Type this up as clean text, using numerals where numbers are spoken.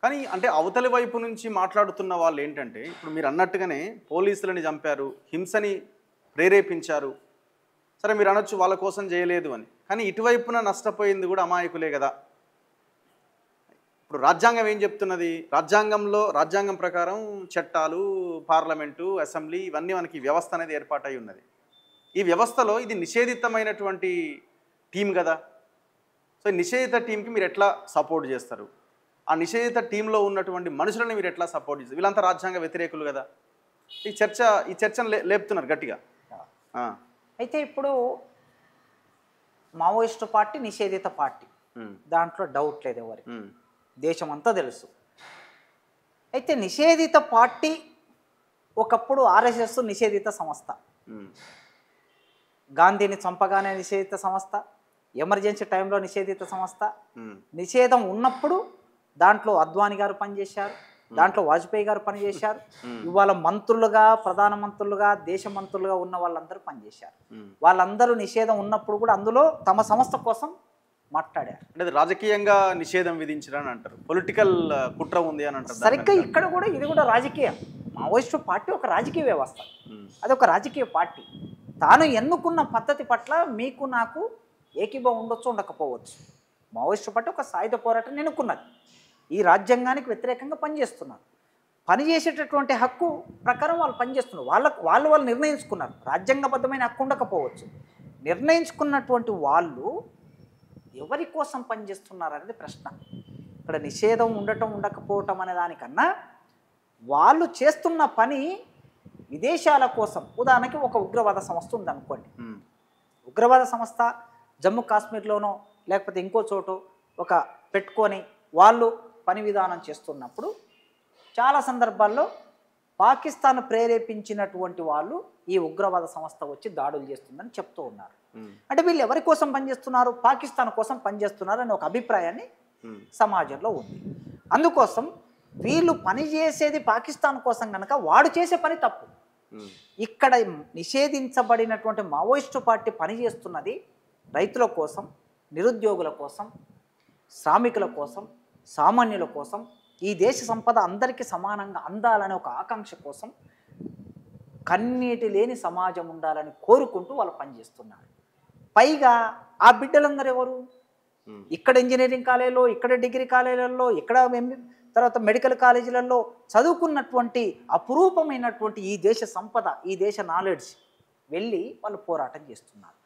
కానీ అంటే అవతలి వైపు నుంచి మాట్లాడుతున్న వాళ్ళు ఏంటంటే ఇప్పుడు మీరు అన్నట్టుగానే పోలీసులని చంపారు, హింసని ప్రేరేపించారు. సరే మీరు అనొచ్చు వాళ్ళ కోసం చేయలేదు అని. కానీ ఇటువైపున నష్టపోయింది కూడా అమాయకులే కదా. ఇప్పుడు రాజ్యాంగం ఏం చెప్తున్నది? రాజ్యాంగం ప్రకారం చట్టాలు, పార్లమెంటు, అసెంబ్లీ ఇవన్నీ మనకి వ్యవస్థ అనేది ఏర్పాటై ఉన్నది. ఈ వ్యవస్థలో ఇది నిషేధితమైనటువంటి టీం కదా. సో ఈ నిషేధిత టీంకి మీరు ఎట్లా సపోర్ట్ చేస్తారు? ఆ నిషేధిత టీంలో ఉన్నటువంటి మనుషులను మీరు ఎట్లా సపోర్ట్ చేస్తారు? వీళ్ళంతా రాజ్యాంగ వ్యతిరేకులు కదా. ఈ చర్చను లేపుతున్నారు గట్టిగా. అయితే ఇప్పుడు మావోయిస్టు పార్టీ నిషేధిత పార్టీ, దాంట్లో డౌట్ లేదు ఎవరికి, దేశమంతా తెలుసు. అయితే నిషేధిత పార్టీ ఒకప్పుడు ఆర్ఎస్ఎస్ నిషేధిత సంస్థ, గాంధీని చంపగానే నిషేధిత సంస్థ, ఎమర్జెన్సీ టైంలో నిషేధిత సంస్థ. నిషేధం ఉన్నప్పుడు దాంట్లో అద్వానీ గారు పనిచేశారు, దాంట్లో వాజ్పేయి గారు పనిచేశారు. ఇవాళ మంత్రులుగా, ప్రధానమంత్రులుగా, దేశ మంత్రులుగా ఉన్న వాళ్ళందరూ పనిచేశారు. వాళ్ళందరూ నిషేధం ఉన్నప్పుడు కూడా అందులో తమ సంస్థ కోసం మాట్లాడారు. అంటే రాజకీయంగా నిషేధం విధించరని అంటారు, పొలిటికల్ కుట్ర ఉంది అని అంటారు. సరిగ్గా ఇక్కడ కూడా ఇది కూడా రాజకీయం. మావోయిస్టు పార్టీ ఒక రాజకీయ వ్యవస్థ, అది ఒక రాజకీయ పార్టీ. తాను ఎన్నుకున్న పద్ధతి పట్ల మీకు నాకు ఏకీభావం ఉండొచ్చు, ఉండకపోవచ్చు. మావోయిస్టు పార్టీ ఒక సాయుధ పోరాటం ఎన్నుకున్నది, ఈ రాజ్యాంగానికి వ్యతిరేకంగా పనిచేస్తున్నారు. పనిచేసేటటువంటి హక్కు ప్రకారం వాళ్ళు పనిచేస్తున్నారు. వాళ్ళు నిర్ణయించుకున్నారు. రాజ్యాంగబద్ధమైన హక్కు ఉండకపోవచ్చు. నిర్ణయించుకున్నటువంటి వాళ్ళు ఎవరి కోసం పనిచేస్తున్నారు అనేది ప్రశ్న. ఇక్కడ నిషేధం ఉండటం ఉండకపోవటం అనే దానికన్నా వాళ్ళు చేస్తున్న పని విదేశాల కోసం. ఉదాహరణకి ఒక ఉగ్రవాద సంస్థ ఉందనుకోండి, ఉగ్రవాద సంస్థ జమ్మూ కాశ్మీర్లోనో లేకపోతే ఇంకో చోటో ఒక పెట్టుకొని వాళ్ళు పని విధానం చేస్తున్నప్పుడు చాలా సందర్భాల్లో పాకిస్తాన్ ప్రేరేపించినటువంటి వాళ్ళు ఈ ఉగ్రవాద సంస్థ వచ్చి దాడులు చేస్తుందని చెప్తూ ఉన్నారు. అంటే వీళ్ళు ఎవరి కోసం పనిచేస్తున్నారు? పాకిస్తాన్ కోసం పనిచేస్తున్నారు అనే ఒక అభిప్రాయాన్ని సమాజంలో ఉంది. అందుకోసం వీళ్ళు పనిచేసేది పాకిస్తాన్ కోసం కనుక వాడు చేసే పని తప్పు. ఇక్కడ నిషేధించబడినటువంటి మావోయిస్టు పార్టీ పనిచేస్తున్నది రైతుల కోసం, నిరుద్యోగుల కోసం, శ్రామికుల కోసం, సామాన్యుల కోసం, ఈ దేశ సంపద అందరికీ సమానంగా అందాలనే ఒక ఆకాంక్ష కోసం, కన్నీటి లేని సమాజం ఉండాలని కోరుకుంటూ వాళ్ళు పనిచేస్తున్నారు. పైగా ఆ బిడ్డలందరూ ఎవరు? ఇక్కడ ఇంజనీరింగ్ కాలేజీలో, ఇక్కడ డిగ్రీ కాలేజీలలో, ఇక్కడ తర్వాత మెడికల్ కాలేజీలలో చదువుకున్నటువంటి అపురూపమైనటువంటి ఈ దేశ సంపద, ఈ దేశ నాలెడ్జ్ వెళ్ళి వాళ్ళు పోరాటం చేస్తున్నారు.